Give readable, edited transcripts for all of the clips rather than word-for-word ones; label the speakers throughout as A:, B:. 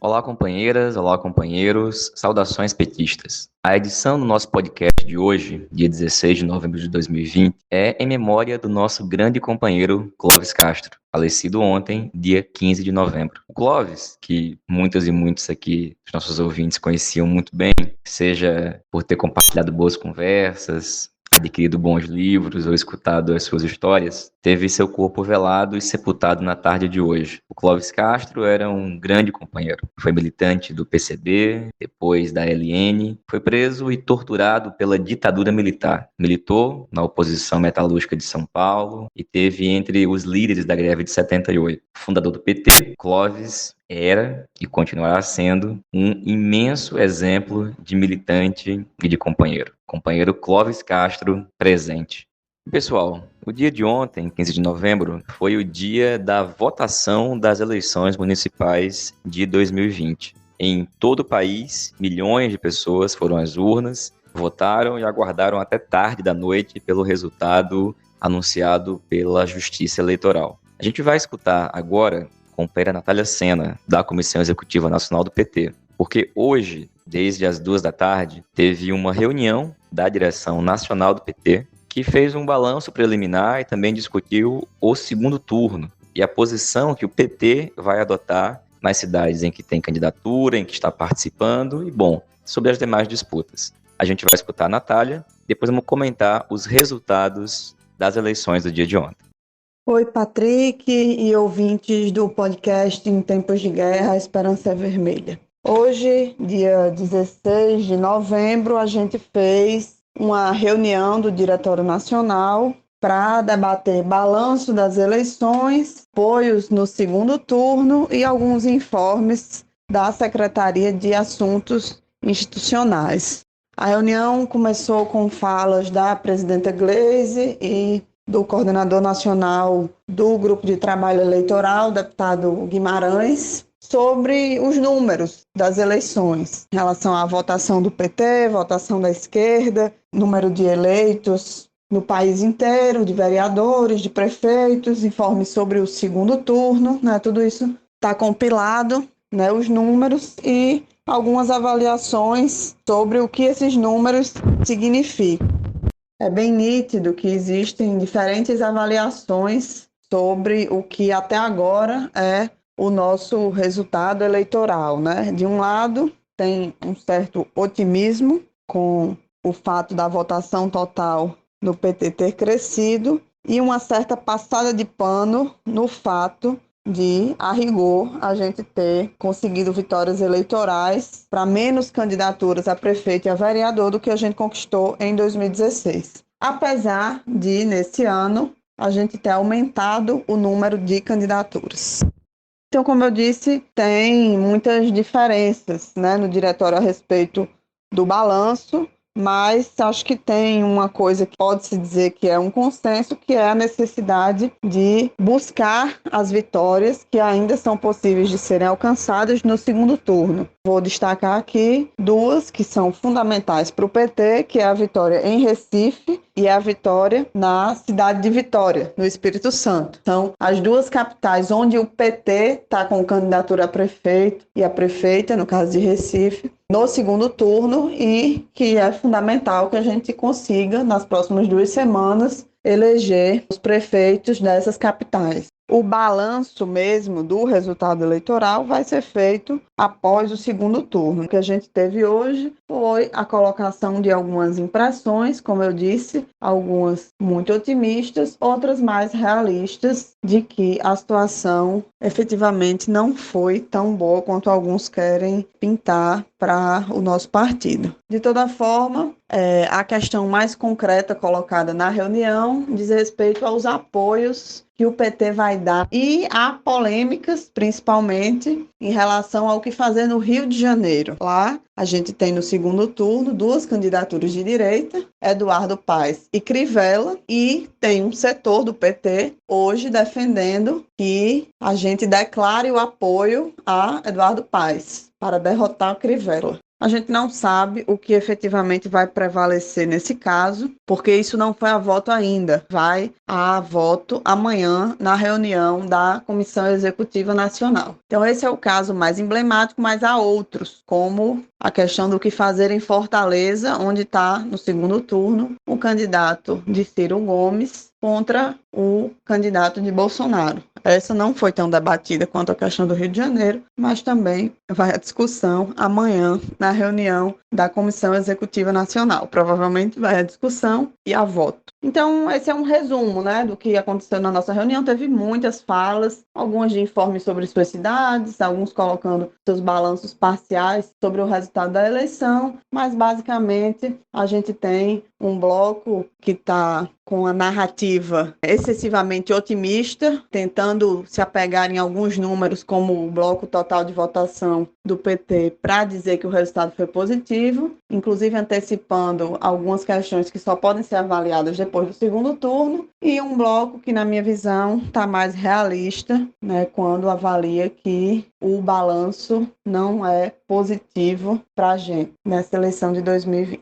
A: Olá, companheiras, olá, companheiros, saudações petistas. A edição do nosso podcast de hoje, dia 16 de novembro de 2020, é em memória do nosso grande companheiro Clóvis Castro, falecido ontem, dia 15 de novembro. O Clóvis, que muitas e muitos aqui, os nossos ouvintes, conheciam muito bem, seja por ter compartilhado boas conversas, adquirido bons livros ou escutado as suas histórias, teve seu corpo velado e sepultado na tarde de hoje. O Clóvis Castro era um grande companheiro. Foi militante do PCB, depois da LN, foi preso e torturado pela ditadura militar. Militou na oposição metalúrgica de São Paulo e teve entre os líderes da greve de 78. Fundador do PT, Clóvis era e continuará sendo um imenso exemplo de militante e de companheiro. Companheiro Clóvis Castro presente. Pessoal, o dia de ontem, 15 de novembro, foi o dia da votação das eleições municipais de 2020. Em todo o país, milhões de pessoas foram às urnas, votaram e aguardaram até tarde da noite pelo resultado anunciado pela Justiça Eleitoral. A gente vai escutar agora a companheira Natália Sena, da Comissão Executiva Nacional do PT, porque hoje, desde as 2 da tarde, teve uma reunião da direção nacional do PT que fez um balanço preliminar e também discutiu o segundo turno e a posição que o PT vai adotar nas cidades em que tem candidatura, em que está participando e, bom, sobre as demais disputas. A gente vai escutar a Natália, depois vamos comentar os resultados das eleições do dia de ontem.
B: Oi, Patrick e ouvintes do podcast Em Tempos de Guerra, a Esperança é Vermelha. Hoje, dia 16 de novembro, a gente fez uma reunião do Diretório Nacional para debater balanço das eleições, apoios no segundo turno e alguns informes da Secretaria de Assuntos Institucionais. A reunião começou com falas da presidenta Gleisi e do coordenador nacional do Grupo de Trabalho Eleitoral, deputado Guimarães, sobre os números das eleições, em relação à votação do PT, votação da esquerda, número de eleitos no país inteiro, de vereadores, de prefeitos, informes sobre o segundo turno, né? Tudo isso está compilado, né? Os números e algumas avaliações sobre o que esses números significam. É bem nítido que existem diferentes avaliações sobre o que até agora é o nosso resultado eleitoral, né? De um lado, tem um certo otimismo com o fato da votação total no PT ter crescido e uma certa passada de pano no fato de, a rigor, a gente ter conseguido vitórias eleitorais para menos candidaturas a prefeito e a vereador do que a gente conquistou em 2016. Apesar de, nesse ano, a gente ter aumentado o número de candidaturas. Então, como eu disse, tem muitas diferenças, né, no diretório a respeito do balanço, mas acho que tem uma coisa que pode-se dizer que é um consenso, que é a necessidade de buscar as vitórias que ainda são possíveis de serem alcançadas no segundo turno. Vou destacar aqui duas que são fundamentais para o PT, que é a vitória em Recife e a vitória na cidade de Vitória, no Espírito Santo. São as duas capitais onde o PT está com candidatura a prefeito e a prefeita, no caso de Recife, no segundo turno, e que é fundamental que a gente consiga, nas próximas 2 semanas, eleger os prefeitos dessas capitais. O balanço mesmo do resultado eleitoral vai ser feito após o segundo turno. O que a gente teve hoje foi a colocação de algumas impressões, como eu disse, algumas muito otimistas, outras mais realistas, de que a situação efetivamente não foi tão boa quanto alguns querem pintar para o nosso partido. De toda forma, a questão mais concreta colocada na reunião diz respeito aos apoios que o PT vai dar e há polêmicas, principalmente, em relação ao que fazer no Rio de Janeiro. Lá, a gente tem no segundo turno 2 candidaturas de direita, Eduardo Paes e Crivella, e tem um setor do PT hoje defendendo que a gente declare o apoio a Eduardo Paes para derrotar Crivella. A gente não sabe o que efetivamente vai prevalecer nesse caso, porque isso não foi a voto ainda. Vai a voto amanhã na reunião da Comissão Executiva Nacional. Então, esse é o caso mais emblemático, mas há outros, como a questão do que fazer em Fortaleza, onde está no segundo turno o candidato de Ciro Gomes contra o candidato de Bolsonaro. Essa não foi tão debatida quanto a questão do Rio de Janeiro, mas também vai à discussão amanhã na reunião da Comissão Executiva Nacional. Provavelmente vai à discussão e a voto. Então, esse é um resumo, né, do que aconteceu na nossa reunião. Teve muitas falas, algumas de informes sobre suas cidades, alguns colocando seus balanços parciais sobre o resultado da eleição, mas basicamente a gente tem um bloco que está com a narrativa excessivamente otimista, tentando se apegar em alguns números, como o bloco total de votação do PT, para dizer que o resultado foi positivo, inclusive antecipando algumas questões que só podem ser avaliadas depois do segundo turno, e um bloco que, na minha visão, está mais realista, né, quando avalia que o balanço não é positivo para a gente nessa eleição de 2020.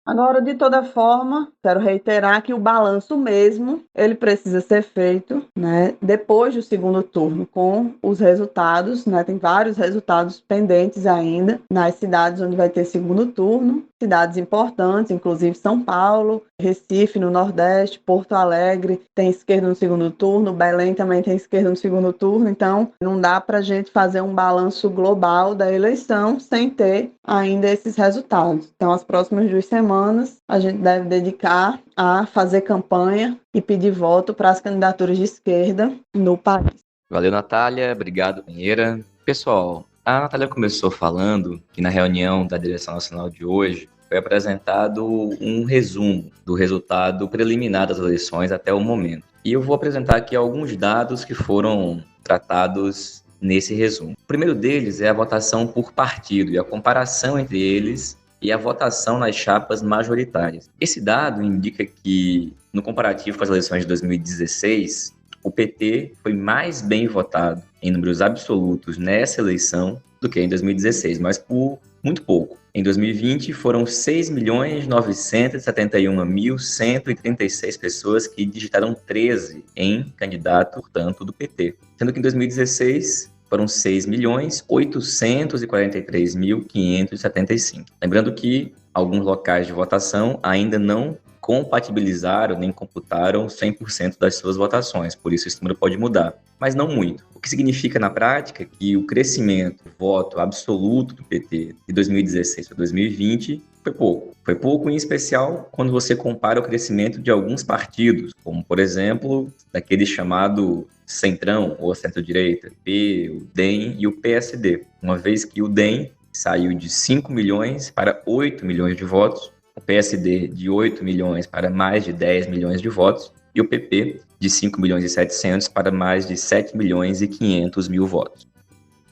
B: Agora, de toda forma, quero reiterar que o balanço mesmo, ele precisa ser feito, né, depois do segundo turno, com os resultados, né, tem vários resultados pendentes ainda nas cidades onde vai ter segundo turno, cidades importantes, inclusive São Paulo, Recife no Nordeste, Porto Alegre tem esquerda no segundo turno, Belém também tem esquerda no segundo turno, então não dá para a gente fazer um balanço global da eleição sem ter ainda esses resultados. Então, as próximas 2 semanas, a gente deve dedicar a fazer campanha e pedir voto para as candidaturas de esquerda no país.
A: Valeu, Natália. Obrigado, Pinheira. Pessoal, a Natália começou falando que na reunião da direção nacional de hoje foi apresentado um resumo do resultado preliminar das eleições até o momento. E eu vou apresentar aqui alguns dados que foram tratados nesse resumo. O primeiro deles é a votação por partido e a comparação entre eles e a votação nas chapas majoritárias. Esse dado indica que, no comparativo com as eleições de 2016, o PT foi mais bem votado em números absolutos nessa eleição do que em 2016, mas por muito pouco. Em 2020, foram 6.971.136 pessoas que digitaram 13 em candidato, portanto, do PT. Sendo que em 2016 foram 6.843.575. Lembrando que alguns locais de votação ainda não compatibilizaram nem computaram 100% das suas votações, por isso esse número pode mudar, mas não muito. O que significa na prática que o crescimento do voto absoluto do PT de 2016 para 2020 foi pouco. Foi pouco, em especial, quando você compara o crescimento de alguns partidos, como, por exemplo, daquele chamado Centrão, ou centro-direita, o DEM e o PSD, uma vez que o DEM saiu de 5 milhões para 8 milhões de votos, o PSD de 8 milhões para mais de 10 milhões de votos, e o PP de 5 milhões e 700 para mais de 7 milhões e 500 mil votos.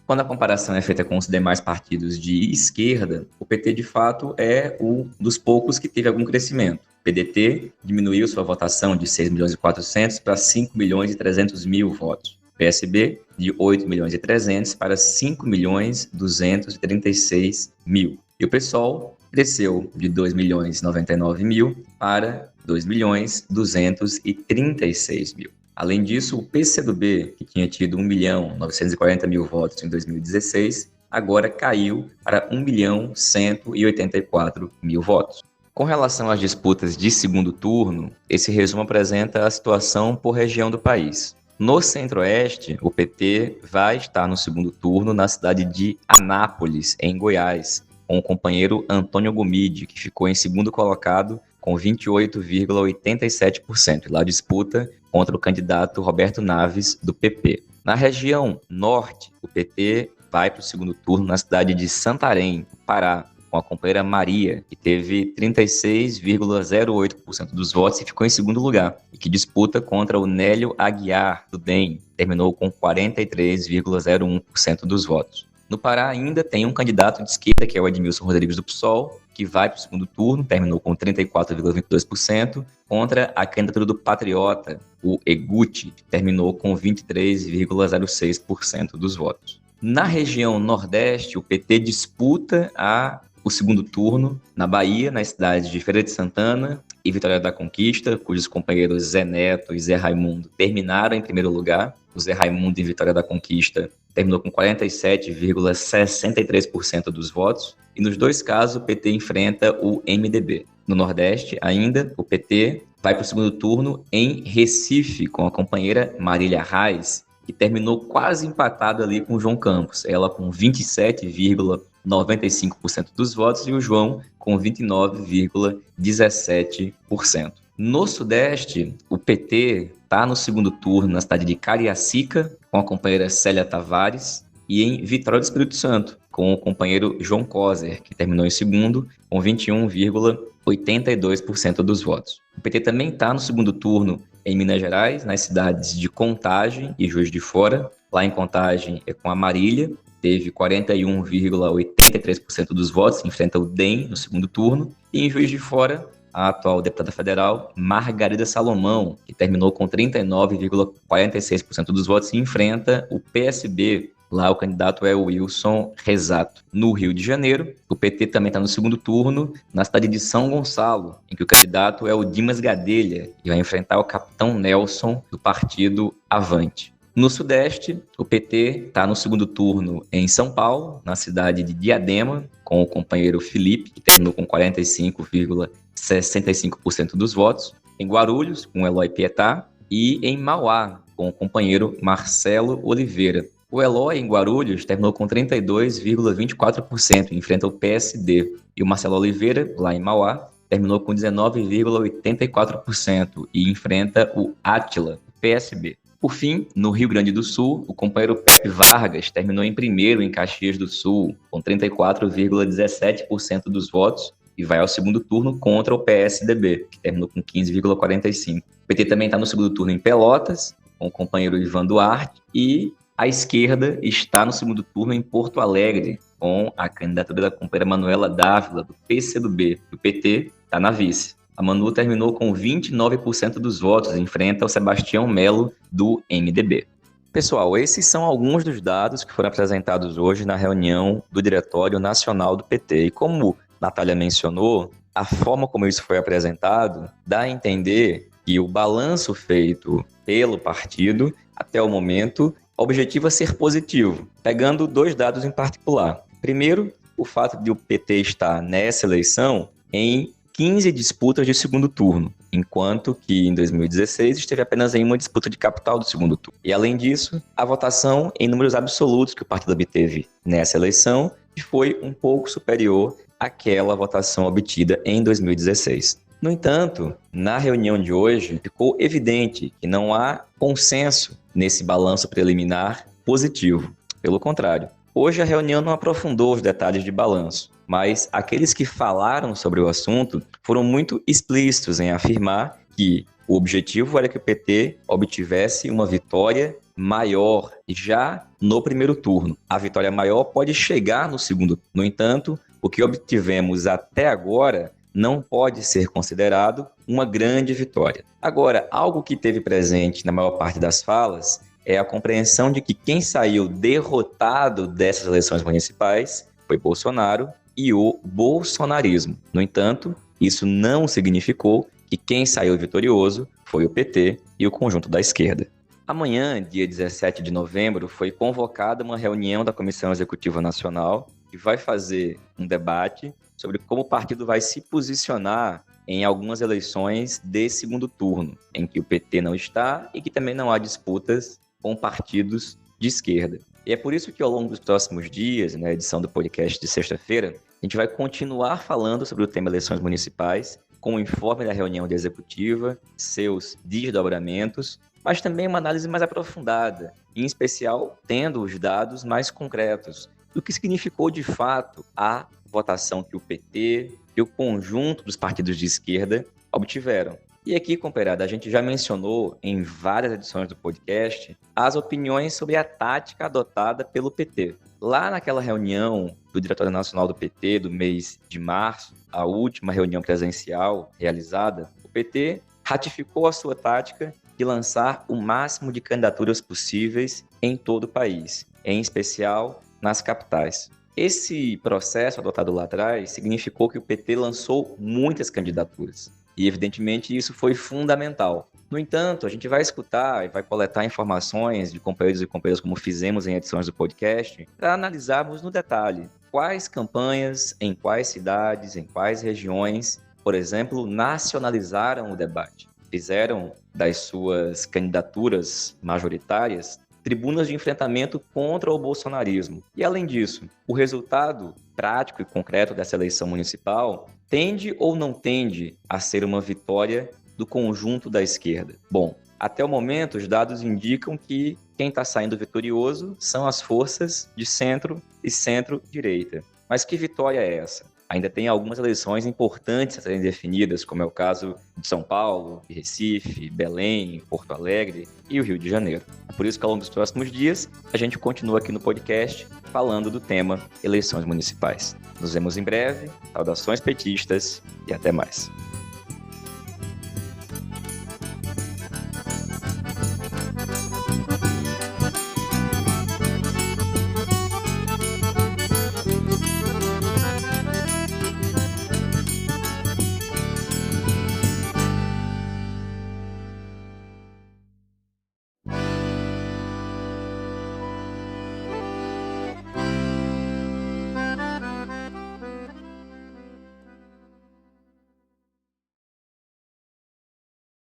A: Quando a comparação é feita com os demais partidos de esquerda, o PT, de fato, é um dos poucos que teve algum crescimento. O PDT diminuiu sua votação de 6 milhões e 400 para 5 milhões e 300 mil votos. O PSB, de 8 milhões e 300 para 5 milhões e 236 mil. E o PSOL cresceu de 2 milhões e 99 mil para 2 milhões e 236 mil. Além disso, o PCdoB, que tinha tido 1 milhão e 940 mil votos em 2016, agora caiu para 1 milhão e 184 mil votos. Com relação às disputas de segundo turno, esse resumo apresenta a situação por região do país. No Centro-Oeste, o PT vai estar no segundo turno na cidade de Anápolis, em Goiás, com o companheiro Antônio Gomide, que ficou em segundo colocado com 28,87%. E lá disputa contra o candidato Roberto Naves, do PP. Na região Norte, o PT vai para o segundo turno na cidade de Santarém, Pará, com a companheira Maria, que teve 36,08% dos votos e ficou em segundo lugar, e que disputa contra o Nélio Aguiar, do DEM, terminou com 43,01% dos votos. No Pará ainda tem um candidato de esquerda, que é o Edmilson Rodrigues do PSOL, que vai para o segundo turno, terminou com 34,22%, contra a candidatura do Patriota, o Eguti, que terminou com 23,06% dos votos. Na região Nordeste, o PT disputa a o segundo turno na Bahia, nas cidades de Feira de Santana e Vitória da Conquista, cujos companheiros Zé Neto e Zé Raimundo terminaram em primeiro lugar. O Zé Raimundo em Vitória da Conquista terminou com 47,63% dos votos. E nos dois casos, o PT enfrenta o MDB. No Nordeste, ainda, o PT vai para o segundo turno em Recife, com a companheira Marília Reis, que terminou quase empatado ali com o João Campos. Ela com 27,95% dos votos e o João com 29,17%. No Sudeste, o PT está no segundo turno na cidade de Cariacica, com a companheira Célia Tavares, e em Vitória do Espírito Santo, com o companheiro João Coser, que terminou em segundo, com 21,82% dos votos. O PT também está no segundo turno em Minas Gerais, nas cidades de Contagem e Juiz de Fora. Lá em Contagem é com a Marília, teve 41,83% dos votos, enfrenta o DEM no segundo turno. E em Juiz de Fora, a atual deputada federal Margarida Salomão, que terminou com 39,46% dos votos e enfrenta o PSB. Lá o candidato é o Wilson Rezato. No Rio de Janeiro, o PT também está no segundo turno, na cidade de São Gonçalo, em que o candidato é o Dimas Gadelha e vai enfrentar o capitão Nelson, do partido Avante. No Sudeste, o PT está no segundo turno em São Paulo, na cidade de Diadema, com o companheiro Felipe, que terminou com 45,65% dos votos, em Guarulhos, com Eloy Pietá, e em Mauá, com o companheiro Marcelo Oliveira. O Eloy, em Guarulhos, terminou com 32,24%, enfrenta o PSD. E o Marcelo Oliveira, lá em Mauá, terminou com 19,84% e enfrenta o Átila, PSB. Por fim, no Rio Grande do Sul, o companheiro Pepe Vargas terminou em primeiro em Caxias do Sul, com 34,17% dos votos, e vai ao segundo turno contra o PSDB, que terminou com 15,45%. O PT também está no segundo turno em Pelotas, com o companheiro Ivan Duarte, e a esquerda está no segundo turno em Porto Alegre, com a candidatura da companheira Manuela Dávila, do PCdoB. O PT está na vice. A Manu terminou com 29% dos votos e enfrenta o Sebastião Melo, do MDB. Pessoal, esses são alguns dos dados que foram apresentados hoje na reunião do Diretório Nacional do PT. E como Natália mencionou, a forma como isso foi apresentado dá a entender que o balanço feito pelo partido, até o momento, o objetivo é ser positivo, pegando dois dados em particular. Primeiro, o fato de o PT estar nessa eleição em 15 disputas de segundo turno, enquanto que em 2016 esteve apenas em uma disputa de capital do segundo turno. E além disso, a votação em números absolutos que o partido obteve nessa eleição foi um pouco superior àquela votação obtida em 2016. No entanto, na reunião de hoje, ficou evidente que não há consenso nesse balanço preliminar positivo. Pelo contrário, hoje a reunião não aprofundou os detalhes de balanço, mas aqueles que falaram sobre o assunto foram muito explícitos em afirmar que o objetivo era que o PT obtivesse uma vitória maior já no primeiro turno. A vitória maior pode chegar no segundo. No entanto, o que obtivemos até agora não pode ser considerado uma grande vitória. Agora, algo que teve presente na maior parte das falas é a compreensão de que quem saiu derrotado dessas eleições municipais foi Bolsonaro e o bolsonarismo. No entanto, isso não significou que quem saiu vitorioso foi o PT e o conjunto da esquerda. Amanhã, dia 17 de novembro, foi convocada uma reunião da Comissão Executiva Nacional que vai fazer um debate sobre como o partido vai se posicionar em algumas eleições de segundo turno, em que o PT não está e que também não há disputas com partidos de esquerda. E é por isso que ao longo dos próximos dias, na edição do podcast de sexta-feira, a gente vai continuar falando sobre o tema eleições municipais, com o informe da reunião da executiva, seus desdobramentos, mas também uma análise mais aprofundada, em especial tendo os dados mais concretos do que significou de fato a votação que o PT e o conjunto dos partidos de esquerda obtiveram. E aqui, companheirada, a gente já mencionou em várias edições do podcast as opiniões sobre a tática adotada pelo PT. Lá naquela reunião do Diretório Nacional do PT do mês de março, a última reunião presencial realizada, o PT ratificou a sua tática de lançar o máximo de candidaturas possíveis em todo o país, em especial nas capitais. Esse processo adotado lá atrás significou que o PT lançou muitas candidaturas. E, evidentemente, isso foi fundamental. No entanto, a gente vai escutar e vai coletar informações de companheiros e companheiras, como fizemos em edições do podcast, para analisarmos no detalhe quais campanhas, em quais cidades, em quais regiões, por exemplo, nacionalizaram o debate. Fizeram das suas candidaturas majoritárias tribunas de enfrentamento contra o bolsonarismo. E, além disso, o resultado prático e concreto dessa eleição municipal tende ou não tende a ser uma vitória do conjunto da esquerda? Bom, até o momento, os dados indicam que quem está saindo vitorioso são as forças de centro e centro-direita. Mas que vitória é essa? Ainda tem algumas eleições importantes a serem definidas, como é o caso de São Paulo, de Recife, Belém, Porto Alegre e o Rio de Janeiro. É por isso que ao longo dos próximos dias, a gente continua aqui no podcast falando do tema eleições municipais. Nos vemos em breve, saudações petistas e até mais.